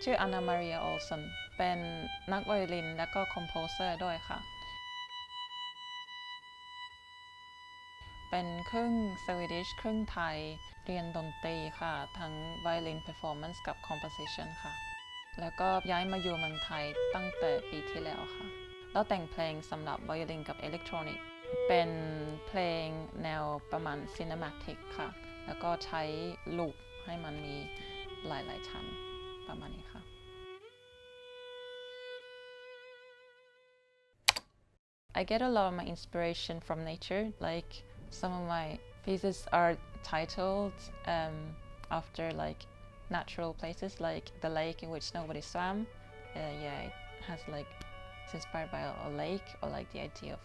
ชื่ออานามาเรียโอลสันเป็นนักไวโอลินและก็คอมโพเซอร์ด้วยค่ะเป็นครึ่งสวีดิชครึ่งไทยเรียนดนตรีค่ะทั้งไวโอลินเพอร์ฟอร์แมนซ์กับคอมโพสิชันค่ะแล้วก็ย้ายมาอยู่เมืองไทยตั้งแต่ปีที่แล้วค่ะแล้วแต่งเพลงสำหรับไวโอลินกับอิเล็กทรอนิกส์เป็นเพลงแนวประมาณซิน e มาติกค่ะแล้วก็ใช้ลูปให้มันมีหลายๆชั้นประมาณนี้ค่ะ I get a lot of my inspiration from nature. Like some of my pieces are titled after like natural places, like the lake in which nobody swam. Yeah, it has like it's inspired by a lake, or like the idea of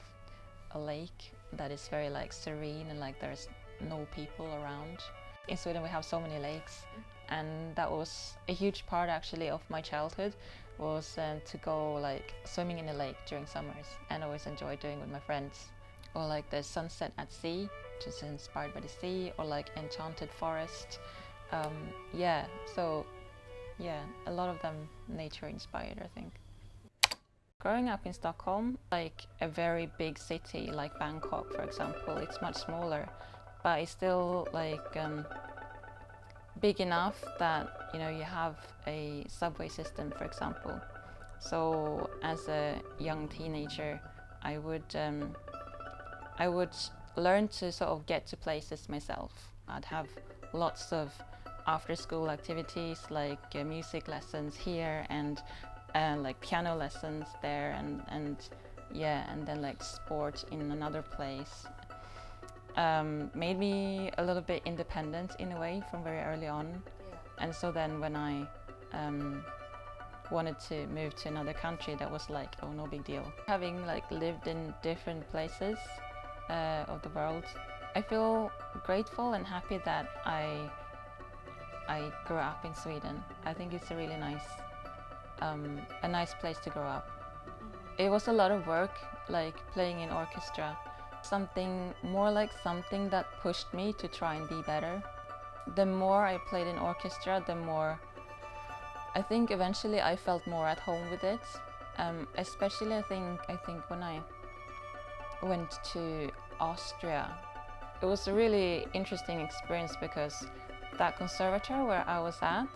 a lake that is very like serene and like there's no people around. In Sweden we have so many lakes, and that was a huge part actually of my childhood was to go like swimming in a lake during summers, and always enjoy doing with my friends. Or like the sunset at sea, just inspired by the sea, or like enchanted forest. Yeah, so yeah, a lot of them nature inspired, I think. Growing up in Stockholm, like a very big city like Bangkok, for example, it's much smaller, but it's still like big enough that you have a subway system, for example. So as a young teenager, I would learn to sort of get to places myself. I'd have lots of after-school activities like music lessons here and like piano lessons there, and then like sport in another place. Made me a little bit independent in a way from very early on. And so then when I wanted to move to another country, that was like, oh, no big deal. Having like lived in different places of the world, I feel grateful and happy that I grew up in Sweden. I think it's a really nice place to grow up. It was a lot of work, like playing in orchestra. Something more like something that pushed me to try and be better. The more I played in orchestra, the more I think eventually I felt more at home with it. Especially I think when I went to Austria, it was a really interesting experience because that conservatoire where I was at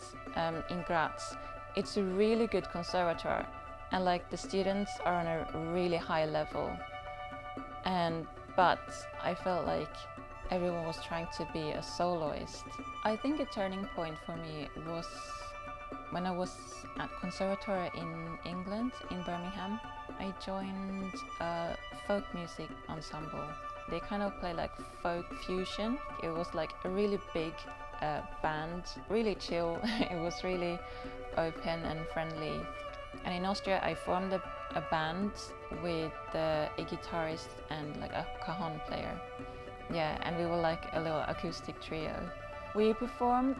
in Graz, it's a really good conservatoire, and like the students are on a really high level. But I felt like everyone was trying to be a soloist. I think a turning point for me was when I was at conservatoire in England, in Birmingham. I joined a folk music ensemble. They kind of play like folk fusion. It was like a really big band, really chill. It was really open and friendly. And in Austria, I formed a band with a guitarist and like a cajon player. Yeah, and we were like a little acoustic trio. We performed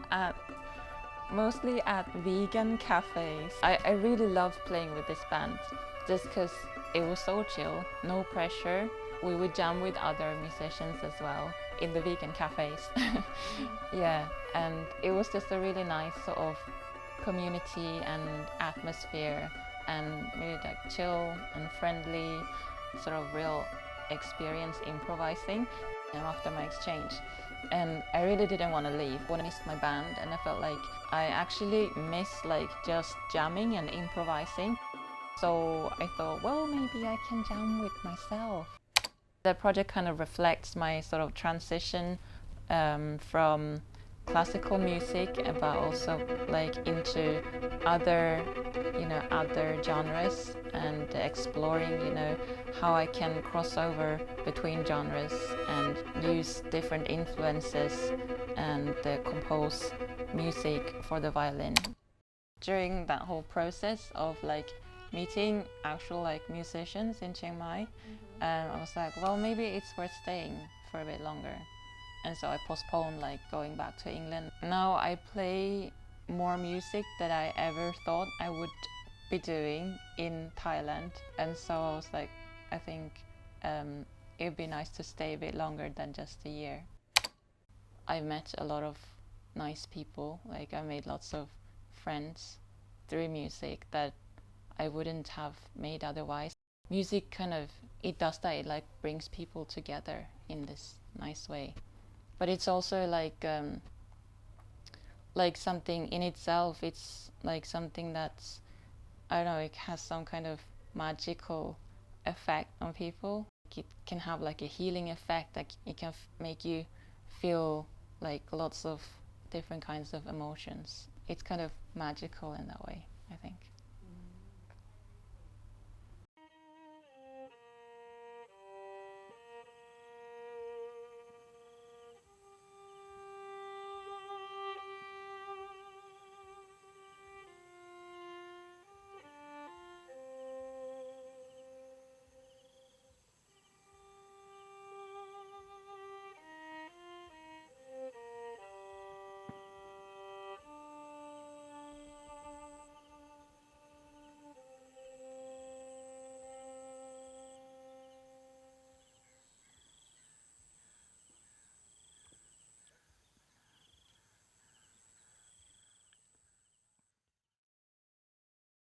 mostly at vegan cafes. I really loved playing with this band just because it was so chill, no pressure. We would jam with other musicians as well in the vegan cafes. Yeah, and it was just a really nice sort of community and atmosphere, and really like chill and friendly, sort of real experience improvising after my exchange. And I really didn't want to leave when I missed my band, and I felt like I actually missed like just jamming and improvising. So I thought, well, maybe I can jam with myself. The project kind of reflects my sort of transition from classical music, but also like into other genres, and exploring how I can cross over between genres and use different influences and compose music for the violin. During that whole process of like meeting actual like musicians in Chiang Mai, I was like, well, maybe it's worth staying for a bit longer. And so I postponed like going back to England. Now I play more music than I ever thought I would be doing in Thailand. And so I was like, I think it would be nice to stay a bit longer than just a year. I met a lot of nice people. Like I made lots of friends through music that I wouldn't have made otherwise. Music kind of, it does that, it like brings people together in this nice way. But it's also like something in itself, it's like something that's, I don't know, it has some kind of magical effect on people. It can have like a healing effect, like it can make you feel like lots of different kinds of emotions. It's kind of magical in that way, I think.